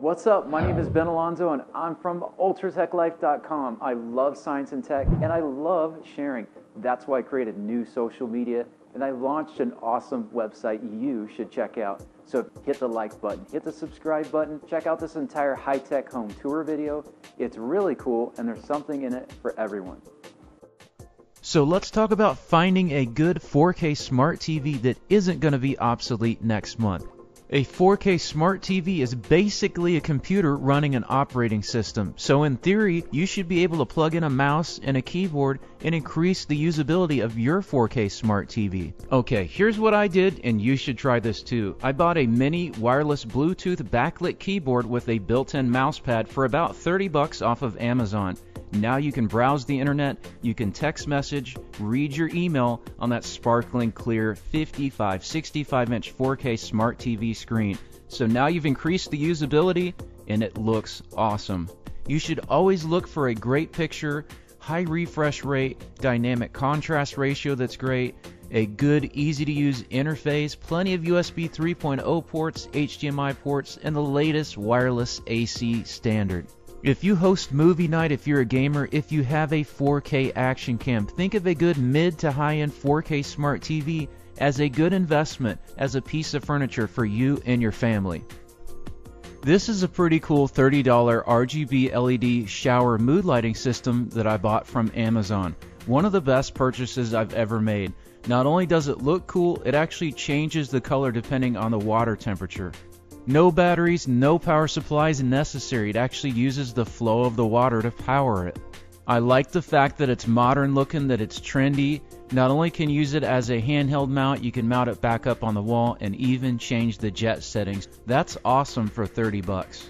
What's up? My name is Ben Alonzo and I'm from ULTRATechLife.com. I love science and tech and I love sharing. That's why I created new social media and I launched an awesome website you should check out. So hit the like button, hit the subscribe button, check out this entire high-tech home tour video. It's really cool and there's something in it for everyone. So let's talk about finding a good 4K smart TV that isn't going to be obsolete next month. A 4K smart TV is basically a computer running an operating system. So in theory, you should be able to plug in a mouse and a keyboard and increase the usability of your 4K smart TV. Okay, here's what I did, and you should try this too. I bought a mini wireless Bluetooth backlit keyboard with a built-in mouse pad for about $30 off of Amazon. Now you can browse the internet, you can text message, read your email on that sparkling clear 55, 65-inch 4K smart TV screen. So now you've increased the usability and it looks awesome. You should always look for a great picture, high refresh rate, dynamic contrast ratio that's great, a good easy to use interface, plenty of USB 3.0 ports, HDMI ports, and the latest wireless AC standard. If you host movie night, if you're a gamer, if you have a 4K action cam, think of a good mid to high-end 4K smart TV as a good investment, as a piece of furniture for you and your family. This is a pretty cool $30 RGB LED shower mood lighting system that I bought from Amazon. One of the best purchases I've ever made. Not only does it look cool, it actually changes the color depending on the water temperature. No batteries, no power supplies necessary. It actually uses the flow of the water to power it. I like the fact that it's modern looking, that it's trendy. Not only can you use it as a handheld mount, you can mount it back up on the wall and even change the jet settings. That's awesome for $30.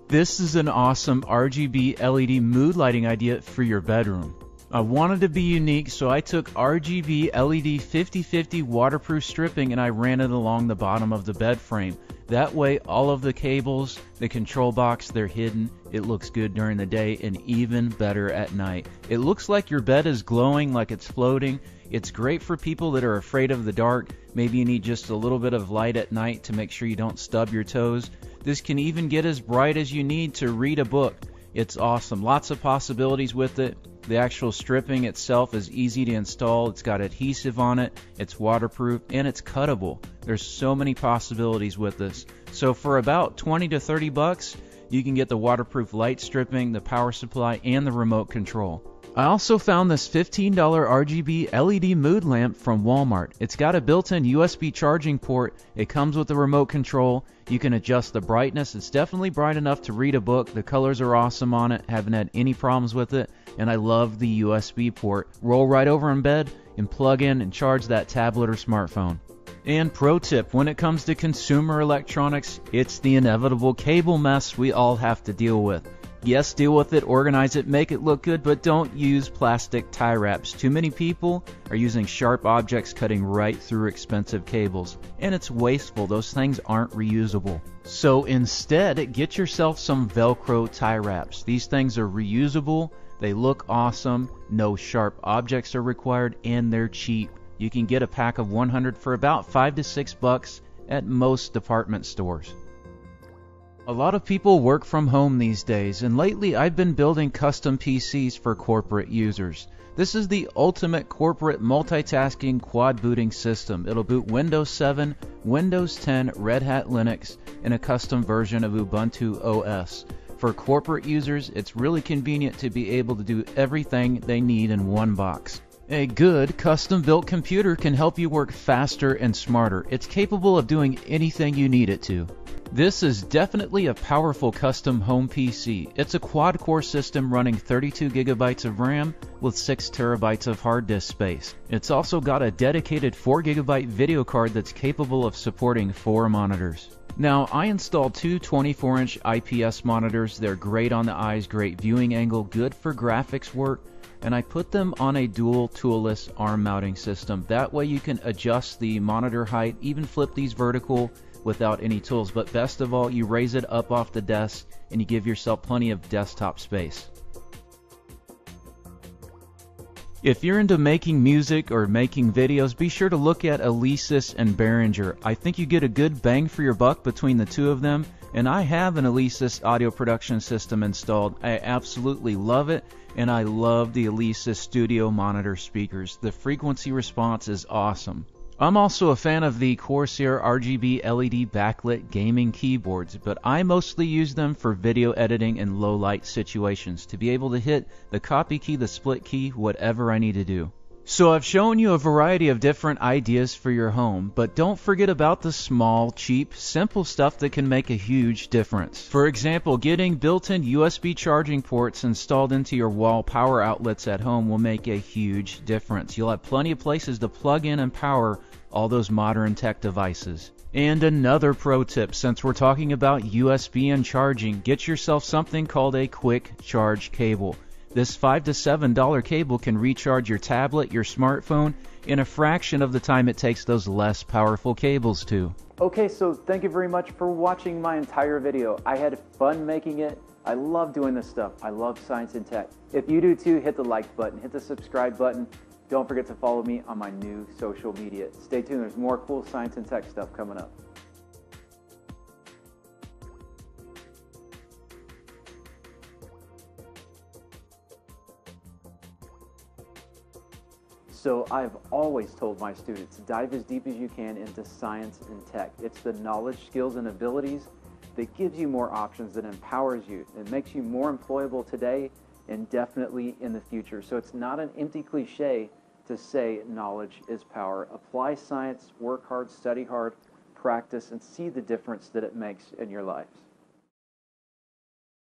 This is an awesome RGB LED mood lighting idea for your bedroom. I wanted to be unique, so I took RGB LED 50/50 waterproof stripping and I ran it along the bottom of the bed frame. That way all of the cables, the control box, they're hidden. It looks good during the day and even better at night. It looks like your bed is glowing, like it's floating. It's great for people that are afraid of the dark. Maybe you need just a little bit of light at night to make sure you don't stub your toes. This can even get as bright as you need to read a book. It's awesome. Lots of possibilities with it. The actual stripping itself is easy to install. It's got adhesive on it, it's waterproof, and it's cuttable. There's so many possibilities with this. So for about 20 to 30 bucks, you can get the waterproof light stripping, the power supply, and the remote control. I also found this $15 RGB LED mood lamp from Walmart. It's got a built-in USB charging port. It comes with a remote control. You can adjust the brightness. It's definitely bright enough to read a book. The colors are awesome on it. Haven't had any problems with it. And I love the USB port. Roll right over in bed and plug in and charge that tablet or smartphone. And pro tip, when it comes to consumer electronics, it's the inevitable cable mess we all have to deal with. Yes, deal with it, organize it, make it look good, but don't use plastic tie wraps. Too many people are using sharp objects cutting right through expensive cables. And it's wasteful. Those things aren't reusable. So instead, get yourself some Velcro tie wraps. These things are reusable, they look awesome, no sharp objects are required, and they're cheap. You can get a pack of 100 for about $5 to $6 at most department stores. A lot of people work from home these days, and lately I've been building custom PCs for corporate users. This is the ultimate corporate multitasking quad booting system. It'll boot Windows 7, Windows 10, Red Hat Linux, and a custom version of Ubuntu OS. For corporate users, it's really convenient to be able to do everything they need in one box. A good custom-built computer can help you work faster and smarter. It's capable of doing anything you need it to. This is definitely a powerful custom home PC. It's a quad-core system running 32 gigabytes of RAM with 6 terabytes of hard disk space. It's also got a dedicated 4 gigabyte video card that's capable of supporting 4 monitors. Now, I installed two 24-inch IPS monitors. They're great on the eyes, great viewing angle, good for graphics work, and I put them on a dual toolless arm mounting system. That way you can adjust the monitor height, even flip these vertical without any tools. But best of all, you raise it up off the desk and you give yourself plenty of desktop space. If you're into making music or making videos, be sure to look at Alesis and Behringer. I think you get a good bang for your buck between the two of them, and I have an Alesis audio production system installed. I absolutely love it, and I love the Alesis Studio Monitor speakers. The frequency response is awesome. I'm also a fan of the Corsair RGB LED backlit gaming keyboards, but I mostly use them for video editing and low light situations to be able to hit the copy key, the split key, whatever I need to do. So I've shown you a variety of different ideas for your home, but don't forget about the small, cheap, simple stuff that can make a huge difference. For example, getting built-in USB charging ports installed into your wall power outlets at home will make a huge difference. You'll have plenty of places to plug in and power all those modern tech devices. And another pro tip, since we're talking about USB and charging, get yourself something called a quick charge cable. This $5 to $7 cable can recharge your tablet, your smartphone, in a fraction of the time it takes those less powerful cables to. Okay, so thank you very much for watching my entire video. I had fun making it. I love doing this stuff. I love science and tech. If you do too, hit the like button, hit the subscribe button. Don't forget to follow me on my new social media. Stay tuned, there's more cool science and tech stuff coming up. So I've always told my students, dive as deep as you can into science and tech. It's the knowledge, skills, and abilities that gives you more options, that empowers you. It makes you more employable today and definitely in the future. So it's not an empty cliche to say knowledge is power. Apply science, work hard, study hard, practice, and see the difference that it makes in your lives.